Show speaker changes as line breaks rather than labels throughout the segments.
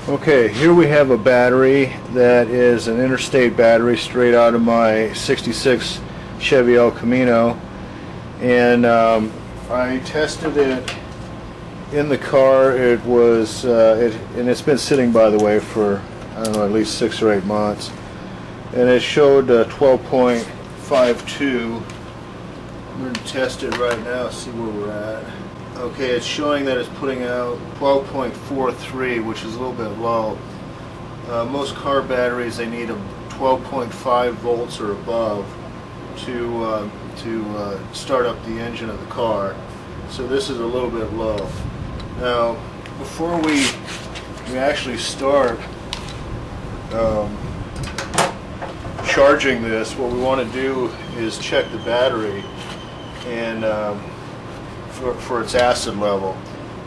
Okay, here we have a battery that is an interstate battery straight out of my 66 Chevy El Camino, and I tested it in the car. It was and it's been sitting, by the way, for I don't know, at least 6 or 8 months, and it showed 12.52. I'm going to test it right now, see where we're at. Okay, it's showing that it's putting out 12.43, which is a little bit low. Most car batteries, they need a 12.5 volts or above to start up the engine of the car. So this is a little bit low. Now, before we actually start charging this, what we want to do is check the battery and for its acid level.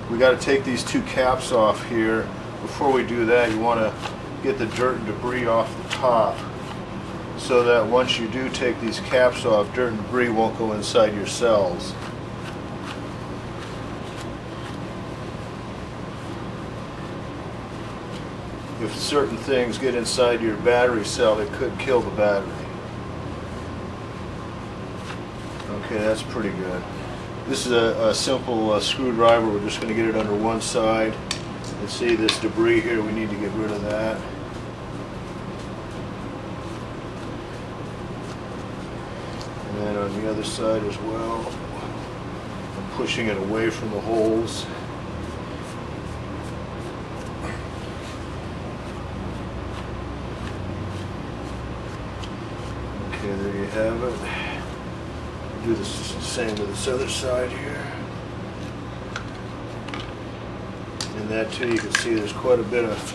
We got to take these two caps off here. Before we do that, you want to get the dirt and debris off the top, so that once you do take these caps off, dirt and debris won't go inside your cells. If certain things get inside your battery cell, it could kill the battery. Okay, that's pretty good. This is a simple screwdriver. We're just going to get it under one side. And see this debris here, we need to get rid of that. And then on the other side as well, I'm pushing it away from the holes. Okay, there you have it. Do the same with this other side here. And that too, you can see there's quite a bit of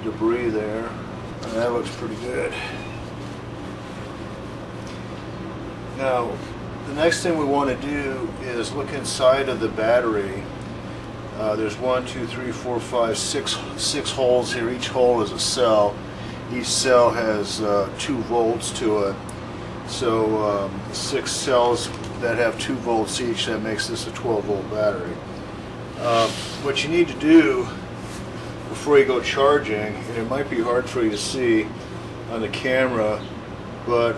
debris there. And that looks pretty good. Now, the next thing we want to do is look inside of the battery. There's 1, 2, 3, 4, 5, 6 holes here. Each hole is a cell. Each cell has 2 volts to it. So 6 cells that have 2 volts each, that makes this a 12-volt battery. What you need to do before you go charging, and it might be hard for you to see on the camera, but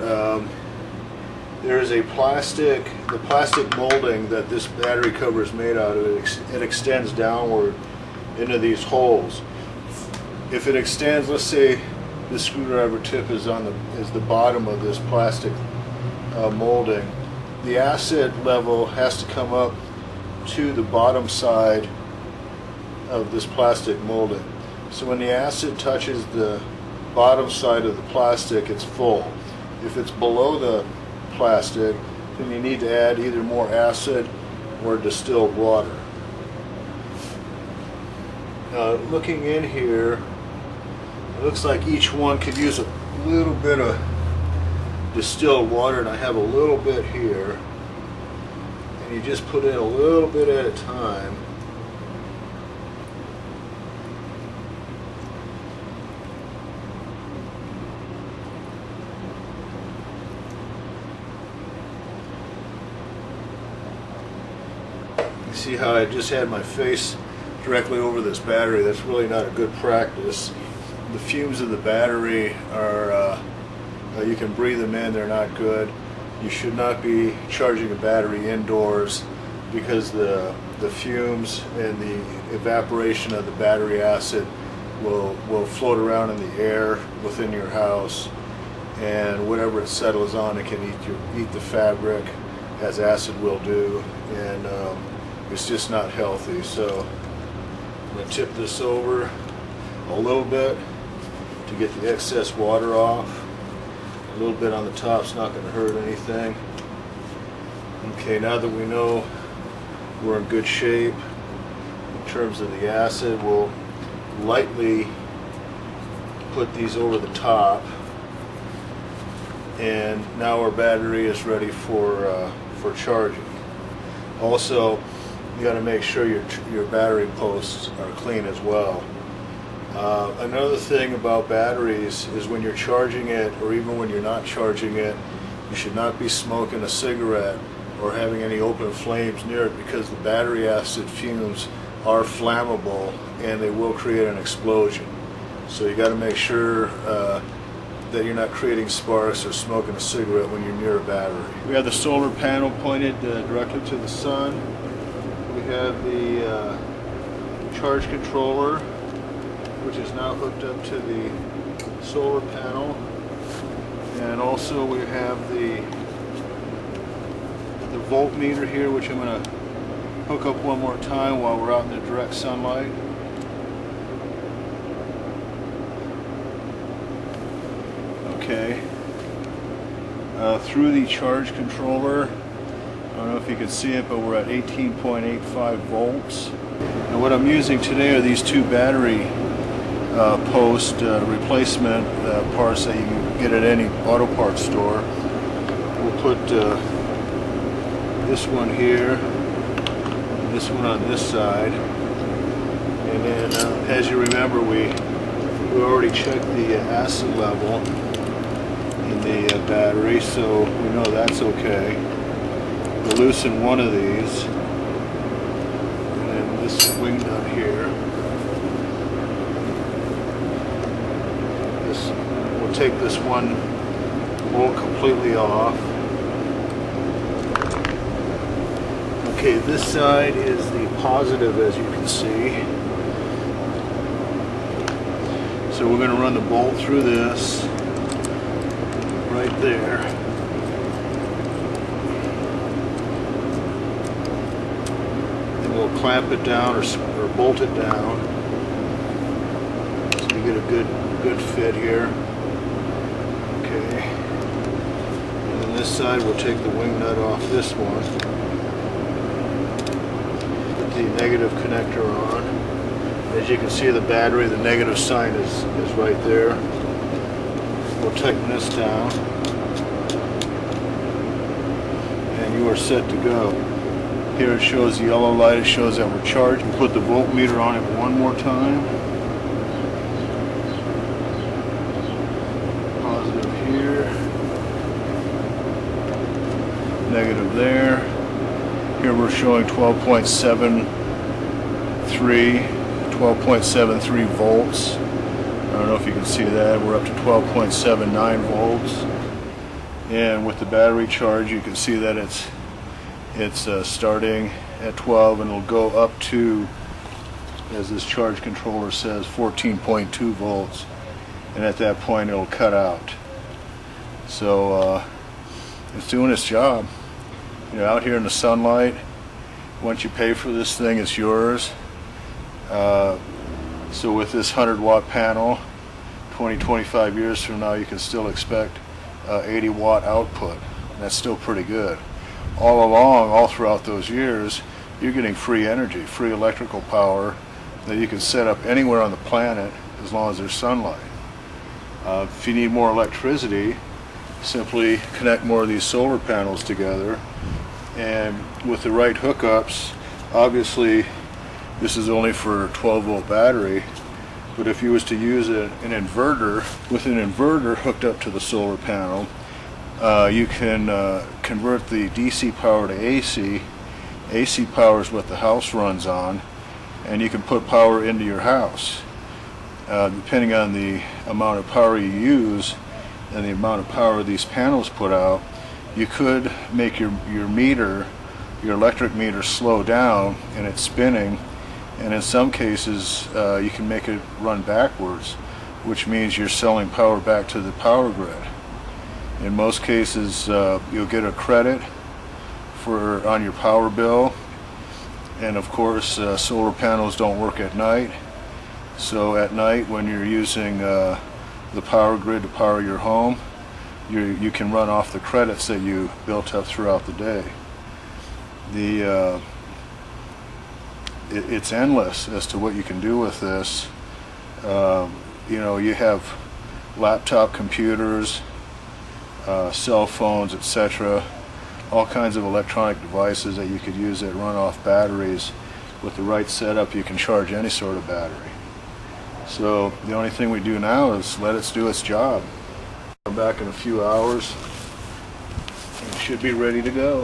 there is the plastic molding that this battery cover is made out of. It extends downward into these holes. If it extends, let's say the screwdriver tip is the bottom of this plastic molding, the acid level has to come up to the bottom side of this plastic molding. So when the acid touches the bottom side of the plastic, it's full. If it's below the plastic, then you need to add either more acid or distilled water. Looking in here, it looks like each one could use a little bit of distilled water, and I have a little bit here. And you just put in a little bit at a time. You see how I just had my face directly over this battery? That's really not a good practice. The fumes of the battery are, you can breathe them in, they're not good. You should not be charging a battery indoors, because the fumes and the evaporation of the battery acid will float around in the air within your house, and whatever it settles on, it can eat the fabric, as acid will do, and it's just not healthy. So I'm going to tip this over a little bit to get the excess water off. A little bit on the top's not going to hurt anything. Okay, now that we know we're in good shape in terms of the acid, we'll lightly put these over the top, and now our battery is ready for charging. Also, you got to make sure your battery posts are clean as well. Another thing about batteries is when you're charging it, or even when you're not charging it, you should not be smoking a cigarette or having any open flames near it, because the battery acid fumes are flammable and they will create an explosion. So you got to make sure that you're not creating sparks or smoking a cigarette when you're near a battery. We have the solar panel pointed directly to the sun. We have the charge controller, which is now hooked up to the solar panel, and also we have the voltmeter here, which I'm going to hook up one more time while we're out in the direct sunlight. Okay. Through the charge controller, I don't know if you can see it, but we're at 18.85 volts. And what I'm using today are these two battery post replacement parts that you can get at any auto parts store. We'll put this one here, and this one on this side, and then as you remember, we already checked the acid level in the battery, so we know that's okay. We'll loosen one of these, and then this wing nut here. We'll take this one bolt completely off. Okay, this side is the positive, as you can see. So we're going to run the bolt through this right there. Then we'll clamp it down or bolt it down so we get a good fit here. Okay. And then this side we'll take the wing nut off this one. Put the negative connector on. As you can see, the battery, the negative sign is right there. We'll tighten this down, and you are set to go. Here it shows the yellow light, it shows that we're charged. We'll put the voltmeter on it one more time. Positive here, negative there. Here we're showing 12.73 volts. I don't know if you can see that. We're up to 12.79 volts, and with the battery charge you can see that it's starting at 12, and it'll go up to, as this charge controller says, 14.2 volts, and at that point it'll cut out. So it's doing its job. You're out here in the sunlight. Once you pay for this thing, it's yours. So with this 100-watt panel, 20-25 years from now, you can still expect 80-watt output. That's still pretty good. All along, all throughout those years, you're getting free energy, free electrical power that you can set up anywhere on the planet as long as there's sunlight. If you need more electricity, simply connect more of these solar panels together, and with the right hookups, obviously this is only for a 12-volt battery, but if you was to use an inverter, with an inverter hooked up to the solar panel, you can convert the DC power to AC. AC power is what the house runs on, and you can put power into your house. Depending on the amount of power you use and the amount of power these panels put out, you could make your meter, your electric meter, slow down in its spinning, and in some cases you can make it run backwards, which means you're selling power back to the power grid. In most cases you'll get a credit on your power bill, and of course solar panels don't work at night, so at night when you're using the power grid to power your home, you can run off the credits that you built up throughout the day. It's endless as to what you can do with this. You know, you have laptop computers, cell phones, etc., all kinds of electronic devices that you could use that run off batteries. With the right setup, you can charge any sort of battery. So the only thing we do now is let it do its job. Come back in a few hours and it should be ready to go.